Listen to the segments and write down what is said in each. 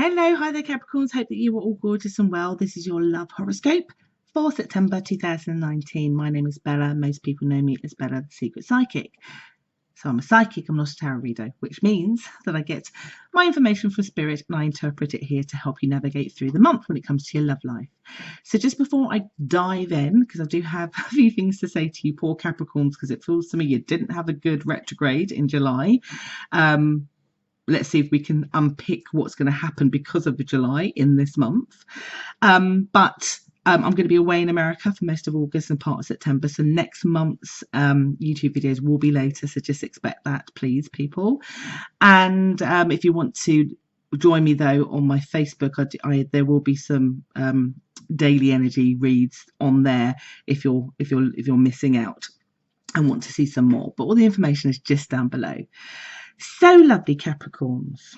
Hello, hi there Capricorns, hope that you are all gorgeous and well. This is your love horoscope for September 2019. My name is Bella, most people know me as Bella the Secret Psychic. So I'm a psychic, I'm not a tarot reader, which means that I get my information from spirit and I interpret it here to help you navigate through the month when it comes to your love life. So just before I dive in, because I do have a few things to say to you poor Capricorns, because it feels to me you didn't have a good retrograde in July. Let's see if we can unpick what's going to happen because of July in this month. I'm going to be away in America for most of August and part of September. So next month's YouTube videos will be later. So just expect that, please, people. And if you want to join me, though, on my Facebook, there will be some daily energy reads on there if you're missing out and want to see some more. But all the information is just down below. So lovely, Capricorns.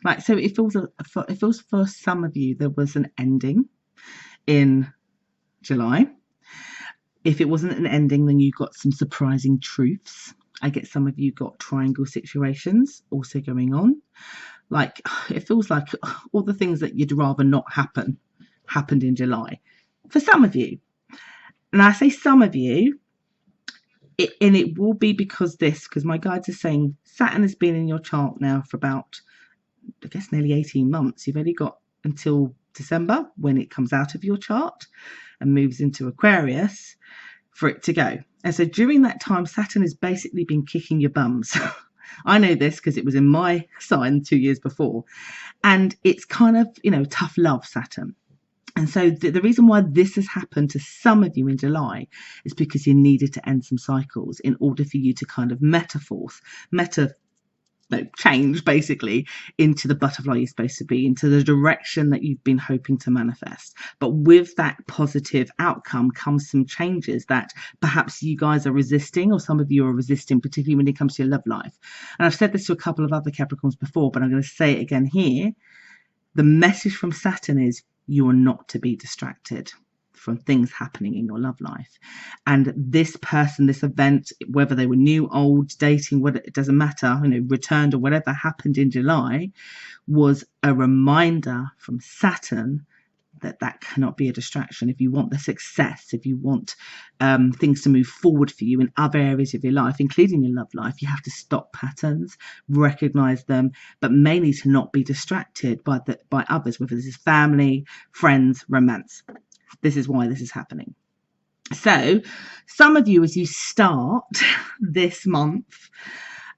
Right, so it feels for some of you there was an ending in July. If it wasn't an ending, then you got some surprising truths. I get some of you got triangle situations also going on. Like, it feels like all the things that you'd rather not happen happened in July for some of you. And I say some of you, and it will be because my guides are saying Saturn has been in your chart now for about, I guess, nearly 18 months. You've only got until December when it comes out of your chart and moves into Aquarius for it to go. And so during that time, Saturn has basically been kicking your bums. I know this because it was in my sign 2 years before. And it's kind of, tough love, Saturn. And so the reason why this has happened to some of you in July is because you needed to end some cycles in order for you to kind of change basically into the butterfly you're supposed to be, into the direction that you've been hoping to manifest. But with that positive outcome comes some changes that perhaps you guys are resisting, or some of you are resisting, particularly when it comes to your love life. And I've said this to a couple of other Capricorns before, but I'm going to say it again here. The message from Saturn is you are not to be distracted from things happening in your love life. And this person, this event, whether they were new, old, dating, it doesn't matter, returned or whatever happened in July, was a reminder from Saturn that cannot be a distraction. If you want the success, if you want things to move forward for you in other areas of your life, including your love life, you have to stop patterns, recognize them, but mainly to not be distracted by others, whether this is family, friends, romance. This is why this is happening. So some of you, as you start this month,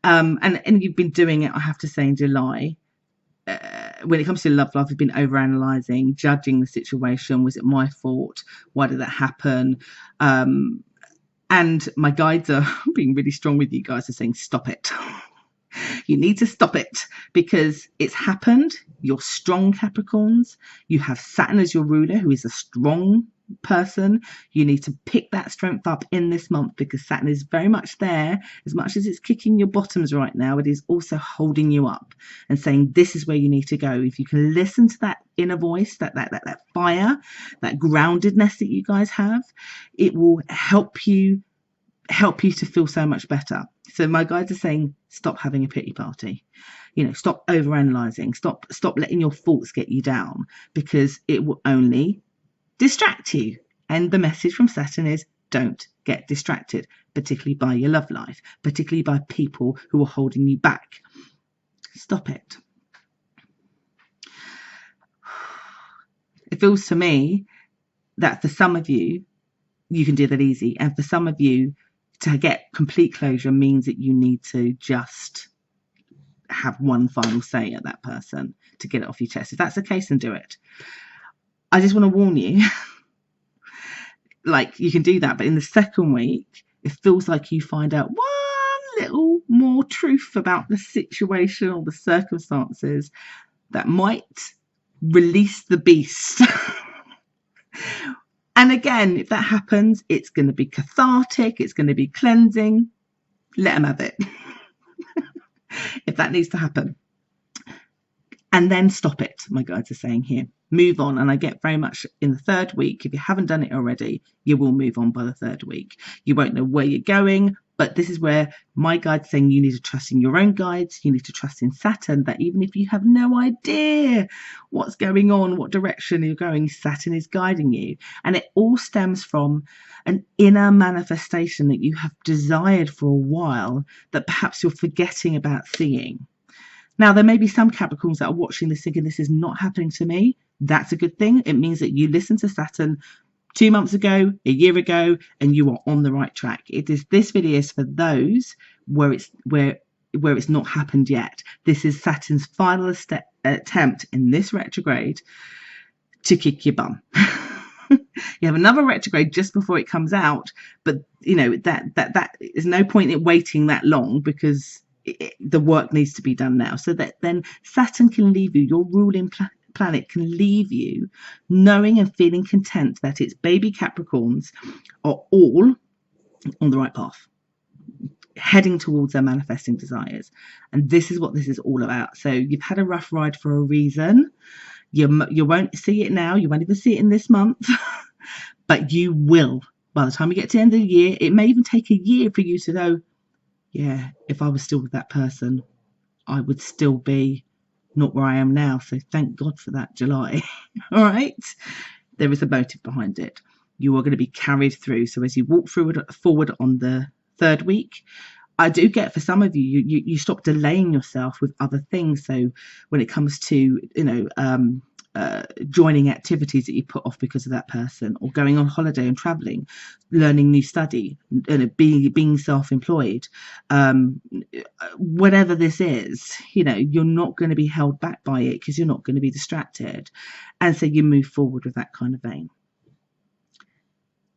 and you've been doing it, I have to say, in July, when it comes to love life, you've been overanalyzing, judging the situation. Was it my fault? Why did that happen? And my guides are being really strong with you guys. Are saying, stop it. You need to stop it because it's happened. You're strong, Capricorns. You have Saturn as your ruler, who is a strong person. You need to pick that strength up in this month because Saturn is very much there. As much as it's kicking your bottoms right now, it is also holding you up and saying this is where you need to go. If you can listen to that inner voice, that fire, that groundedness that you guys have, it will help you to feel so much better. So my guides are saying stop having a pity party. Stop overanalyzing. Stop letting your faults get you down, because it will only distract you. And the message from Saturn is don't get distracted, particularly by your love life, particularly by people who are holding you back. Stop it. It feels to me that for some of you, you can do that easy. And for some of you, to get complete closure means that you need to just have one final say at that person to get it off your chest. If that's the case, then do it. I just want to warn you, like, you can do that, but in the second week, it feels like you find out one little more truth about the situation or the circumstances that might release the beast. And again, if that happens, it's going to be cathartic. It's going to be cleansing. Let them have it. If that needs to happen. And then stop it, my guides are saying here. Move on. And I get very much in the third week, if you haven't done it already, you will move on by the third week. You won't know where you're going, But this is where my guide's saying you need to trust in your own guides. You need to trust in Saturn, that even if you have no idea what's going on, what direction you're going, Saturn is guiding you. And it all stems from an inner manifestation that you have desired for a while that perhaps you're forgetting about seeing. Now, there may be some Capricorns that are watching this thinking this is not happening to me. That's a good thing. It means that you listened to Saturn 2 months ago, a year ago, and you are on the right track. This video is for those where it's not happened yet. This is Saturn's final attempt in this retrograde to kick your bum. You have another retrograde just before it comes out, but you know that there's no point in waiting that long, because the work needs to be done now, so that then Saturn can leave you, your ruling planet can leave you knowing and feeling content that its baby Capricorns are all on the right path, heading towards their manifesting desires. And this is what this is all about. So you've had a rough ride for a reason. You won't see it now, you won't even see it in this month, but you will by the time you get to the end of the year. It may even take a year for you to know, yeah, if I was still with that person, I would still be not where I am now. So thank God for that July. All right. There is a motive behind it. You are going to be carried through. So as you walk forward on the third week, I do get, for some of you, you stop delaying yourself with other things. So when it comes to, joining activities that you put off because of that person, or going on holiday and traveling, learning new study, being self-employed, whatever this is, you're not going to be held back by it, because you're not going to be distracted. And so you move forward with that kind of vein.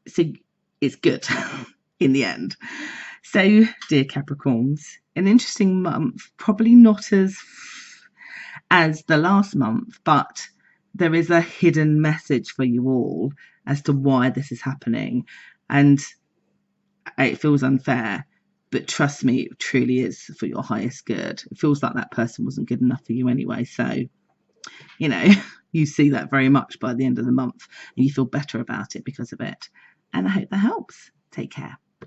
So it's good in the end. So, dear Capricorns, an interesting month, probably not as the last month, but there is a hidden message for you all as to why this is happening. And it feels unfair, but trust me, it truly is for your highest good. It feels like that person wasn't good enough for you anyway. So, you see that very much by the end of the month, and you feel better about it because of it. And I hope that helps. Take care.